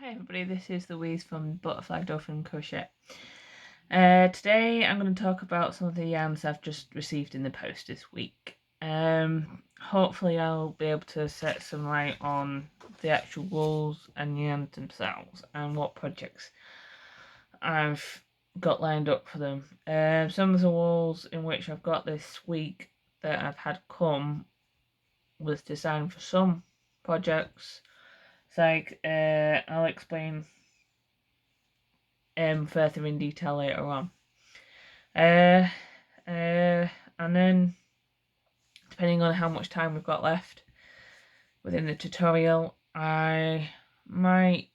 Hi everybody, this is Louise from Butterfly Dolphin Crochet. Today I'm going to talk about some of the yarns I've just received in the post this week. Hopefully I'll be able to set some light on the actual wools and yarns themselves and what projects I've got lined up for them. Some of the wools in which I've got this week that I've had come was designed for some projects. It's like, I'll explain further in detail later on. And then, depending on how much time we've got left within the tutorial, I might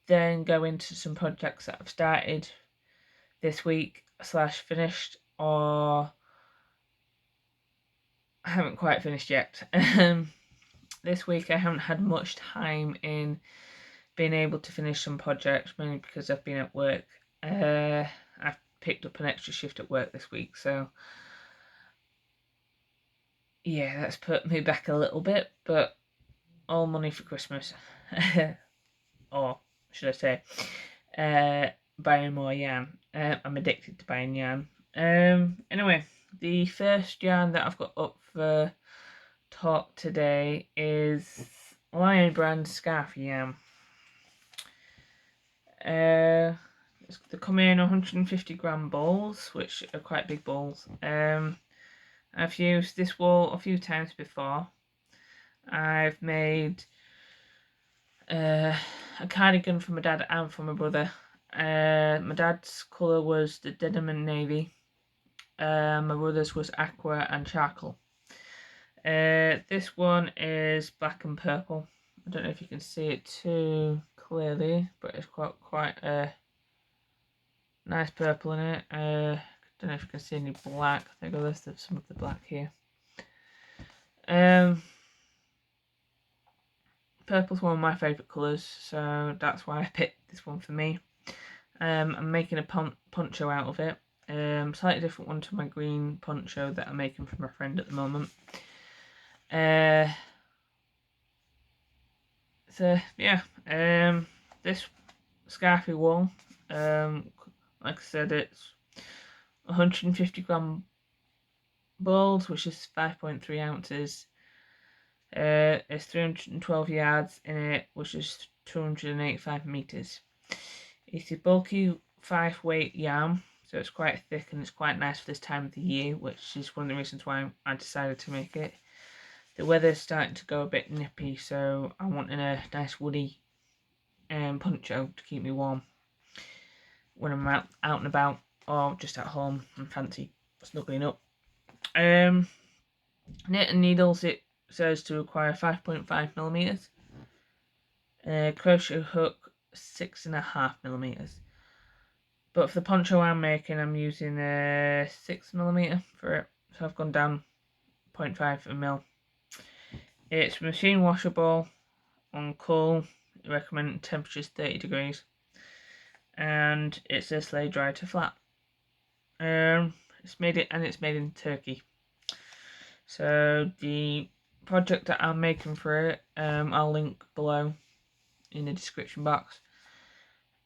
then go into some projects that I've started this week / finished, or I haven't quite finished yet. This week I haven't had much time in being able to finish some projects, mainly because I've been at work. I've picked up an extra shift at work this week, so yeah, that's put me back a little bit, but all money for Christmas. Or should I say, buying more yarn. I'm addicted to buying yarn. Anyway, the first yarn that I've got up for talk today is Lion Brand Scarf yarn. They come in 150 gram balls, which are quite big balls. I've used this wool a few times before. I've made a cardigan for my dad and for my brother. My dad's colour was the denim and navy. My brother's was aqua and charcoal. This one is black and purple. I don't know if you can see it too clearly, but it's quite a nice purple in it. I don't know if you can see any black. I think I'll list some of the black here. Purple's one of my favourite colours, so that's why I picked this one for me. I'm making a poncho out of it. Slightly different one to my green poncho that I'm making for my friend at the moment. So yeah, this scarfy wool, like I said, it's 150 gram balls, which is 5.3 ounces. It's 312 yards in it, which is 285 meters. It's a bulky 5-weight yarn, so it's quite thick and it's quite nice for this time of the year, which is one of the reasons why I decided to make it. The weather's starting to go a bit nippy, so I'm wanting a nice woody poncho to keep me warm when I'm out and about, or just at home and fancy snuggling up. Knit and needles, it says to require 5.5 millimeters. Crochet hook 6.5 millimeters. But for the poncho I'm making, I'm using 6 millimeter for it, so I've gone down 0.5 mil. It's machine washable on cool. Recommended temperatures 30 degrees, and it says lay dry to flat. It's made in Turkey. So the project that I'm making for it, I'll link below in the description box.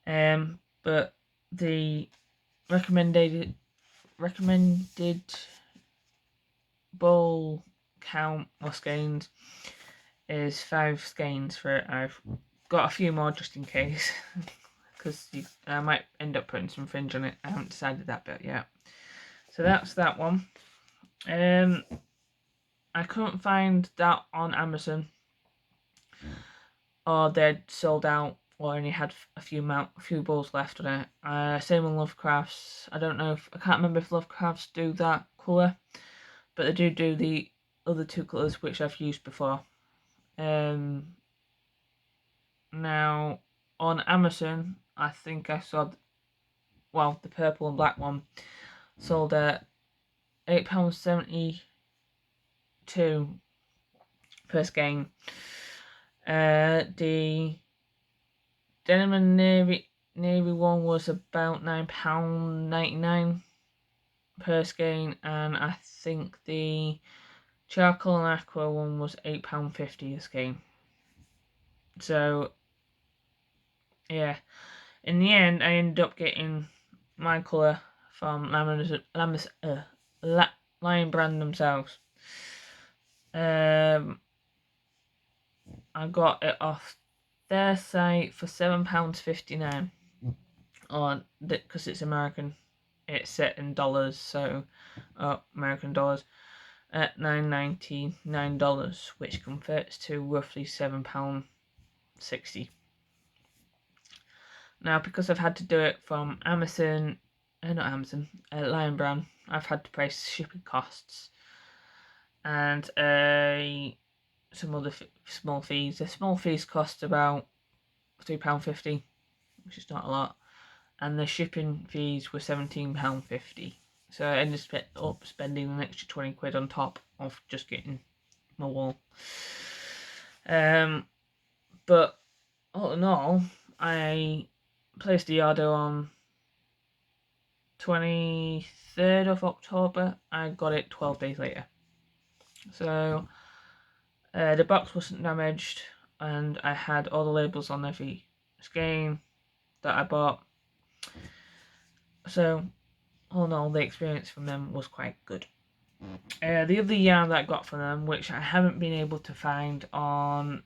But the recommended ball count or skeins is 5 skeins for it. I've got a few more just in case, because I might end up putting some fringe on it. I haven't decided that bit yet. So that's that one. I couldn't find that on Amazon, or they'd sold out, or only had a few balls left on it. Same on Lovecrafts. I can't remember if Lovecrafts do that colour, but they do the other two colours which I've used before. Now on Amazon, I think I saw, the purple and black one sold at £8.72 per skein. The denim and navy one was about £9.99 per skein, and I think the charcoal and aqua one was £8.50 a skein. So yeah. In the end, I ended up getting my colour from Lion Brand themselves. I got it off their site for £7.59. On because it's American, it's set in dollars, so American dollars at $9.99, which converts to roughly £7.60. Now, because I've had to do it from Amazon, not Amazon, Lion Brand, I've had to pay shipping costs and some other small fees. The small fees cost about £3.50, which is not a lot, and the shipping fees were £17.50. So I ended up spending an extra 20 quid on top of just getting my wool. But all in all, I placed the order on 23rd of October. I got it 12 days later. So the box wasn't damaged, and I had all the labels on every skein that I bought. So all in all, the experience from them was quite good. The other yarn that I got from them, which I haven't been able to find on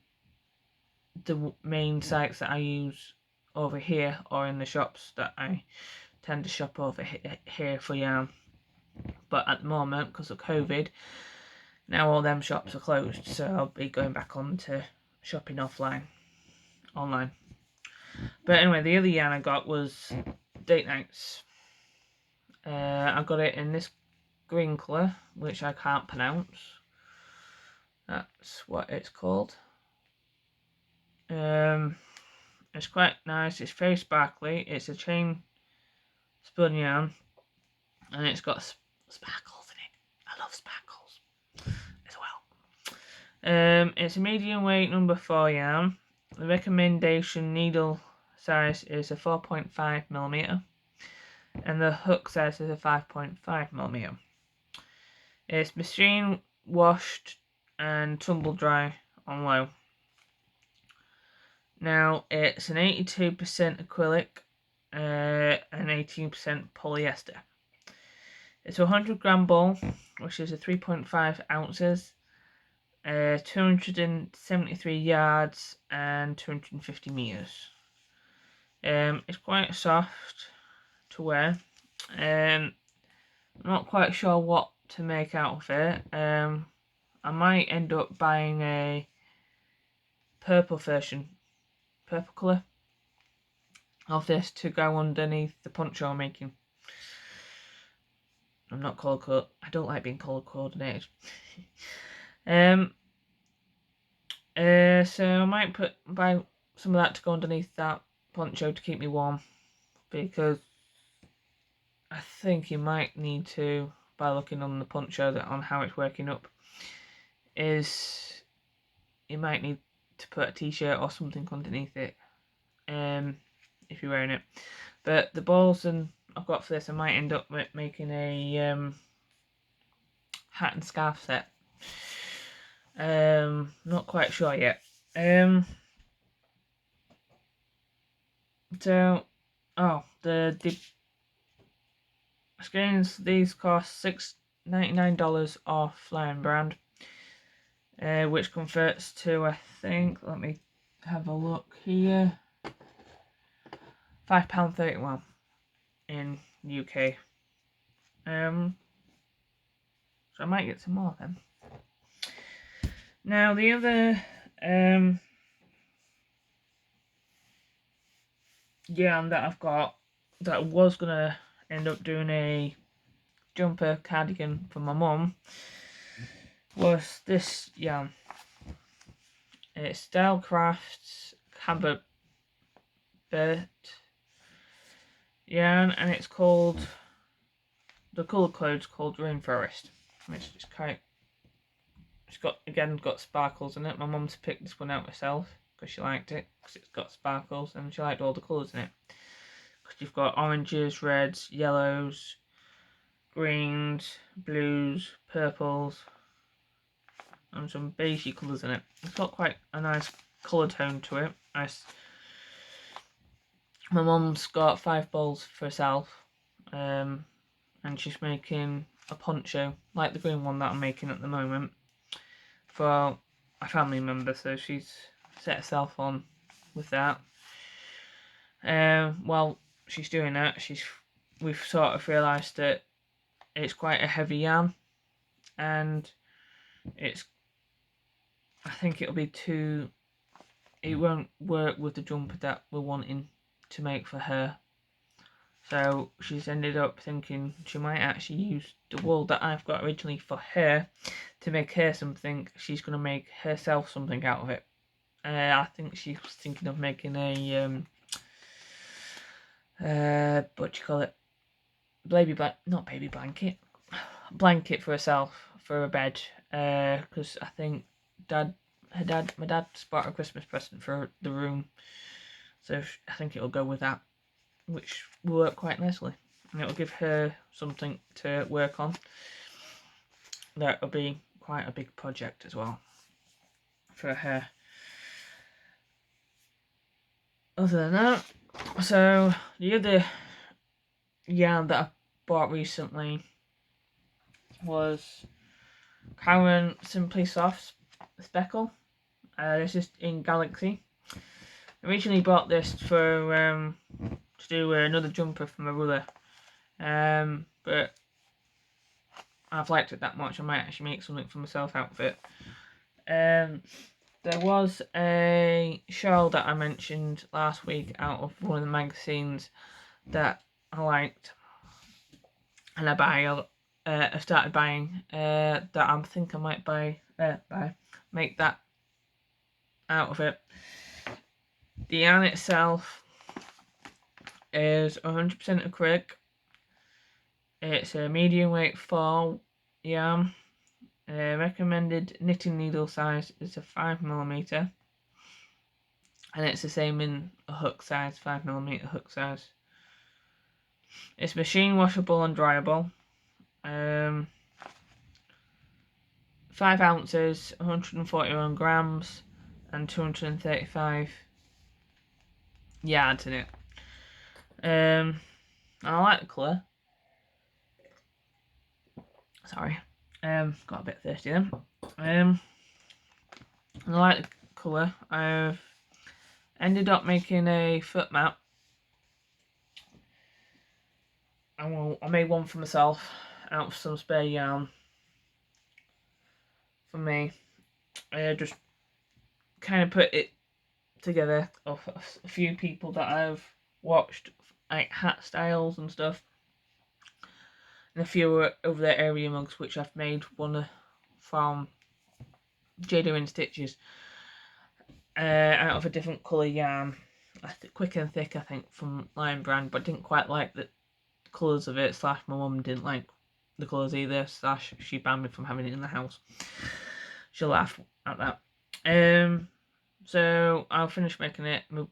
the main sites that I use over here or in the shops that I tend to shop over here for yarn, but at the moment, because of COVID, now all them shops are closed, so I'll be going back on to shopping online. But anyway, the other yarn I got was Date Nights. I got it in this green colour, which I can't pronounce. That's what it's called. It's quite nice. It's very sparkly. It's a chain spun yarn, and it's got sparkles in it. I love sparkles as well. It's a medium weight number 4 yarn. The recommendation needle size is a 4.5mm, and the hook size is a 5.5mm. It's machine washed and tumble dry on low. Now, it's an 82% acrylic and 18% polyester. It's a 100-gram ball, which is a 3.5 ounces, 273 yards and 250 meters. It's quite soft to wear. I'm not quite sure what to make out of it. I might end up buying a purple colour of this to go underneath the poncho I'm making. I'm not colour I don't like being colour coordinated. So I might buy some of that to go underneath that poncho to keep me warm, because I think you might need to, by looking on the poncho on how it's working up, is you might need to put a t-shirt or something underneath it if you're wearing it. But the balls I've got for this, I might end up making a hat and scarf set. Not quite sure yet. The skeins, these cost $6.99 off Lion Brand, which converts to, I think, let me have a look here, £5.31 in UK. So I might get some more then. Now the other yarn that I've got, that I was gonna end up doing a jumper cardigan for my mum, was this yarn. It's Style Crafts Cabot yarn, and it's called, the colour code's called Rainforest, which is quite, it's got sparkles in it. My mum's picked this one out herself because she liked it, because it's got sparkles and she liked all the colours in it. Because you've got oranges, reds, yellows, greens, blues, purples, and some beigey colours in it. It's got quite a nice colour tone to it. Nice My mum's got 5 balls for herself, and she's making a poncho, like the green one that I'm making at the moment, for a family member, so she's set herself on with that. While she's doing that, we've sort of realised that it's quite a heavy yarn, and I think it'll be it won't work with the jumper that we're wanting to make for her. So she's ended up thinking she might actually use the wool that I've got originally for her to make her something. She's going to make herself something out of it. I think she was thinking of making a what do you call it? Not baby blanket, blanket for herself for a bed. Because I think my dad's bought a Christmas present for the room, so I think it'll go with that, which will work quite nicely, and it'll give her something to work on. That'll be quite a big project as well for her. Other than that, so the other yarn that I bought recently was Karen Simply Soft Speckle. This is in Galaxy. I originally bought this for to do another jumper for my brother, but I've liked it that much I might actually make something for myself out of it. There was a shawl that I mentioned last week out of one of the magazines that I liked, and I started buying that I think I might make that out of it. The yarn itself is 100% acrylic. It's a medium weight fall yarn. Recommended knitting needle size is a 5mm, and it's the same in a hook size, 5mm hook size. It's machine washable and dryable. 5 ounces, 141 grams, and 235 yards in it. I like the colour. Sorry, got a bit thirsty then. I like the colour. I've ended up making a foot mat. I made one for myself out of some spare yarn for me. I just kind of put it together of a few people that I've watched, like hat styles and stuff, and a few over their area mugs, which I've made one from Jada and Stitches, out of a different colour yarn, Quick and Thick I think from Lion Brand, but I didn't quite like the colours of it, / my mum didn't like the colours either, / she banned me from having it in the house. She'll laugh at that. So I'll finish making it. My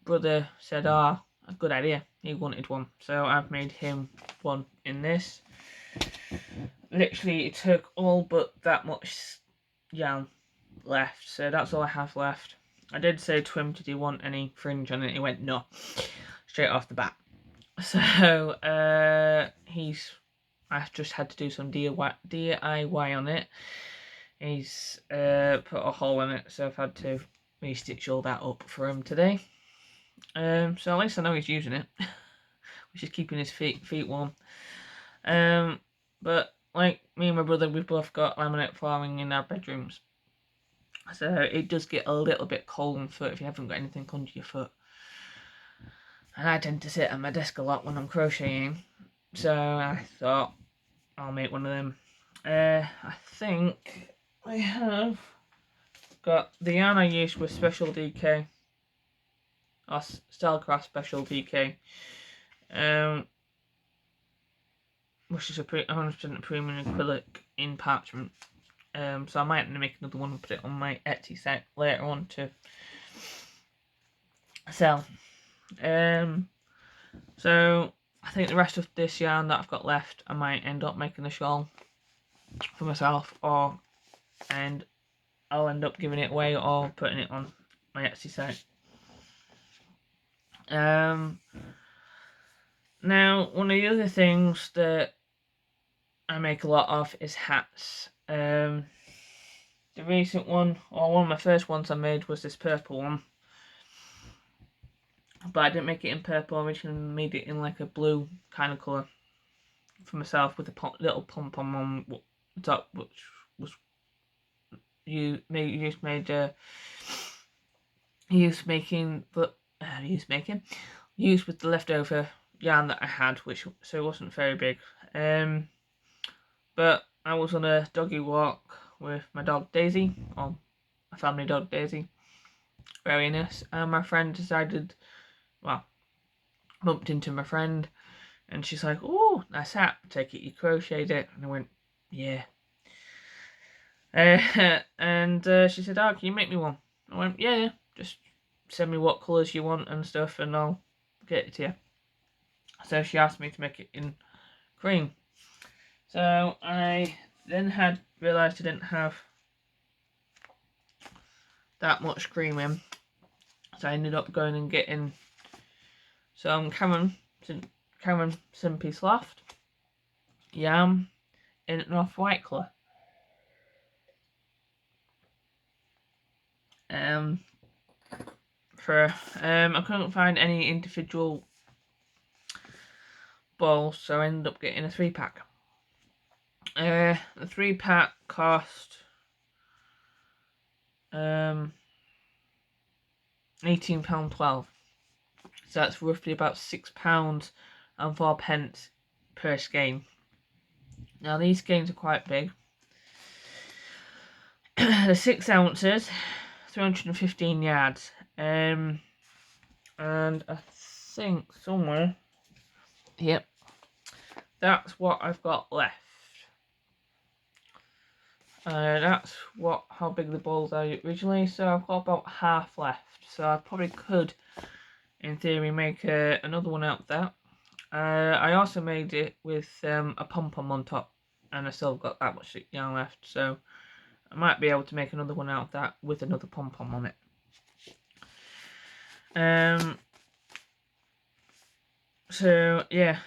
brother said, a good idea, he wanted one, so I've made him one in this. Literally it took all but that much yarn left, so that's all I have left. I did say to him, did he want any fringe on it? He went no, straight off the bat. So I just had to do some DIY on it. He's put a hole in it, so I've had to restitch all that up for him today. So at least I know he's using it, which is keeping his feet warm. But like me and my brother, we've both got laminate flooring in our bedrooms, so it does get a little bit cold on foot if you haven't got anything under your foot. And I tend to sit at my desk a lot when I'm crocheting, so I thought I'll make one of them. I think I have got the yarn I used with Special DK, or Stylecraft Special DK, which is a 100% premium acrylic in parchment. So I might make another one and put it on my Etsy site later on to sell. So I think the rest of this yarn that I've got left, I might end up making a shawl for myself, and I'll end up giving it away or putting it on my Etsy site. Now, one of the other things that I make a lot of is hats. The recent one, or one of my first ones I made, was this purple one. But I didn't make it in purple, I originally made it in like a blue kind of colour for myself, with a little pom-pom on the top, which was used with the leftover yarn that I had, which so it wasn't very big. But I was on a doggy walk with my dog Daisy, or my family dog Daisy, very nice, and my friend decided, well, bumped into my friend, and she's like, "Oh, nice hat, take it you crocheted it," and I went, "Yeah." And she said, "Oh, can you make me one?" I went, "Yeah, just send me what colours you want and stuff, and I'll get it to you." So she asked me to make it in cream. So I then realised I didn't have that much cream in, so I ended up going and getting some Cameron Simply Soft yarn in an off-white colour. I couldn't find any individual balls, so I ended up getting a 3-pack. The 3-pack cost £18.12, so that's roughly about £6.04 per skein. Now these skeins are quite big. The 6 ounces, 315 yards, and I think somewhere, yep, that's what I've got left. That's how big the balls are originally, so I've got about half left, so I probably could, in theory, make another one out of that. I also made it with a pom-pom on top, and I still got that much yarn left, so I might be able to make another one out of that with another pom-pom on it. So yeah,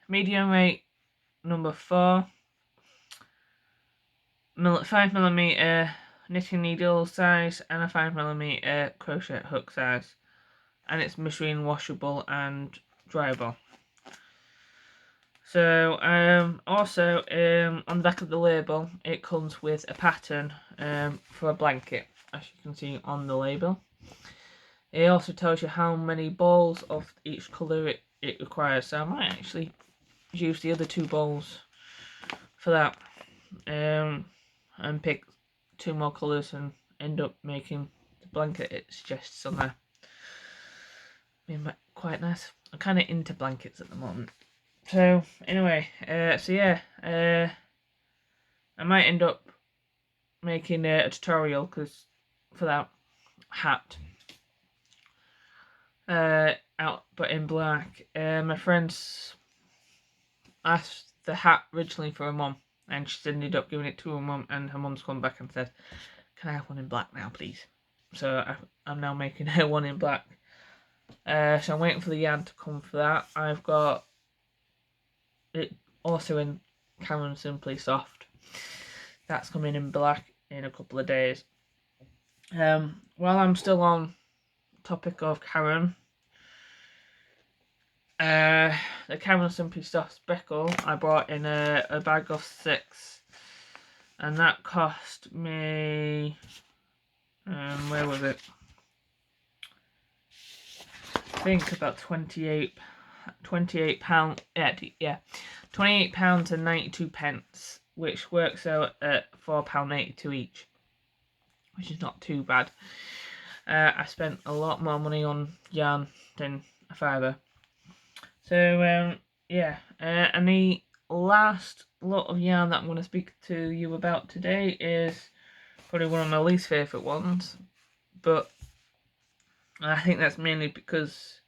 medium weight number 4, 5mm knitting needle size, and a 5mm crochet hook size, and it's machine washable and dryable. So also on the back of the label it comes with a pattern for a blanket, as you can see on the label. It also tells you how many balls of each colour it requires, so I might actually use the other 2 balls for that, and pick 2 more colours and end up making the blanket it suggests on there. Quite nice. I'm kind of into blankets at the moment. So anyway, so yeah, I might end up making a tutorial for that hat, but in black. My friends asked the hat originally for her mum, and she's ended up giving it to her mum, and her mum's come back and said, "Can I have one in black now, please?" So I'm now making her one in black. So I'm waiting for the yarn to come for that. I've got it also in Cameron Simply Soft. That's coming in black in a couple of days. While I'm still on topic of Cameron, the Cameron Simply Soft speckle I bought in a bag of 6, and that cost me, where was it? I think about £28. Yeah, £28 and 92 pence, which works out at £4.82 each, which is not too bad. I spent a lot more money on yarn than a fiver. So yeah, and the last lot of yarn that I'm going to speak to you about today is probably one of my least favourite ones, but I think that's mainly because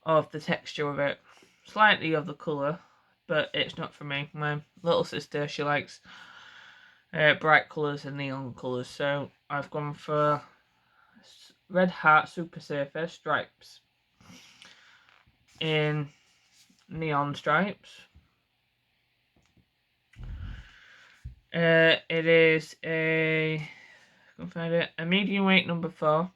of the texture of it, slightly of the colour, but it's not for me. My little sister, she likes bright colours and neon colours, so I've gone for Red Heart Super Surfer stripes in neon stripes. It is a medium weight number 4.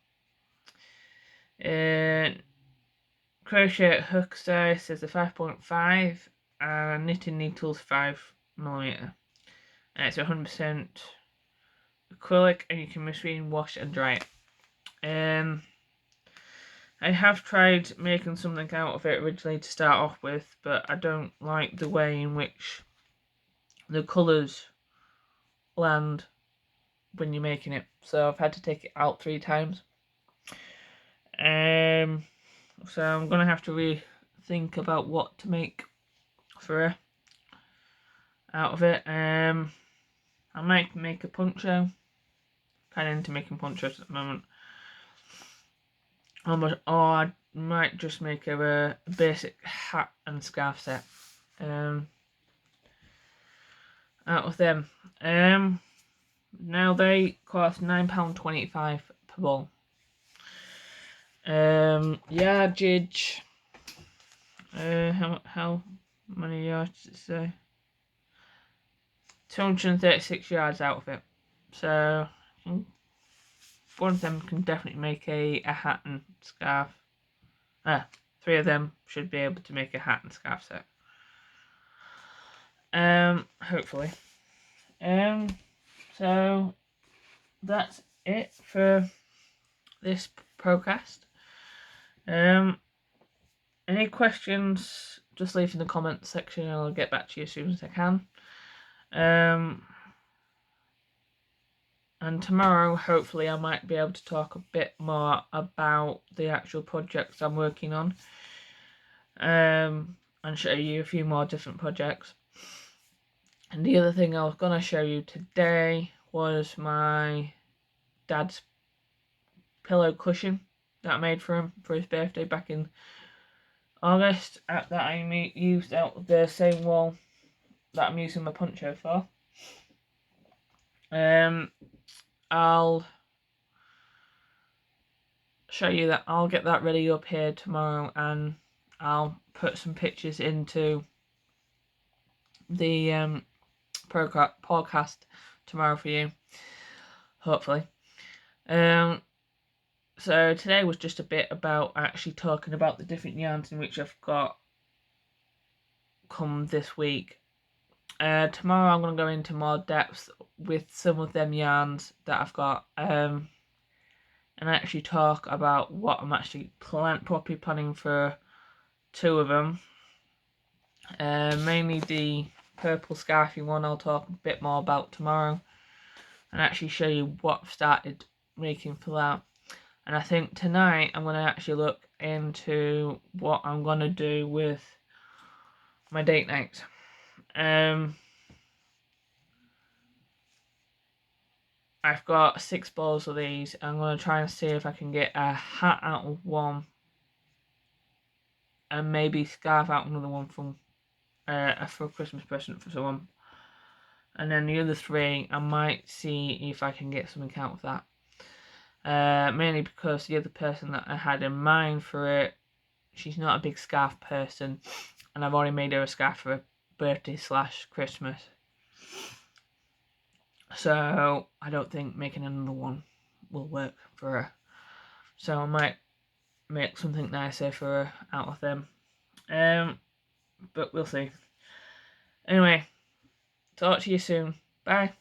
Crochet hook size is a 5.5 and knitting needles 5mm. And it's 100% acrylic, and you can machine wash and dry it. I have tried making something out of it originally to start off with, but I don't like the way in which the colours land when you're making it, so I've had to take it out 3 times. So I'm gonna have to rethink about what to make for her out of it. I might make a poncho. Kind of into making ponchos at the moment. Or I might just make a basic hat and scarf set out of them. Now they cost £9.25 per ball. Yardage. How many yards does it say? 236 yards out of it. So one of them can definitely make a hat and scarf. 3 of them should be able to make a hat and scarf set. Hopefully. So that's it for this podcast. Any questions, just leave in the comments section and I'll get back to you as soon as I can. And tomorrow, hopefully, I might be able to talk a bit more about the actual projects I'm working on. And show you a few more different projects. And the other thing I was going to show you today was my dad's pillow cushion that I made for him for his birthday back in August. That I used out of the same wall that I'm using my poncho for. I'll show you that. I'll get that ready up here tomorrow, and I'll put some pictures into the podcast tomorrow for you, hopefully. So today was just a bit about actually talking about the different yarns in which I've got come this week. Tomorrow I'm going to go into more depth with some of them yarns that I've got, and actually talk about what I'm actually properly planning for 2 of them. Mainly the purple scarfy one I'll talk a bit more about tomorrow, and actually show you what I've started making for that. And I think tonight I'm going to actually look into what I'm going to do with my date nights. I've got 6 balls of these. I'm going to try and see if I can get a hat out of one, and maybe scarf out another one from for a Christmas present for someone. And then the other 3, I might see if I can get something out of that. Mainly because the other person that I had in mind for it, she's not a big scarf person, and I've already made her a scarf for her birthday / Christmas. So I don't think making another one will work for her. So I might make something nicer for her out of them. But we'll see. Anyway, talk to you soon. Bye.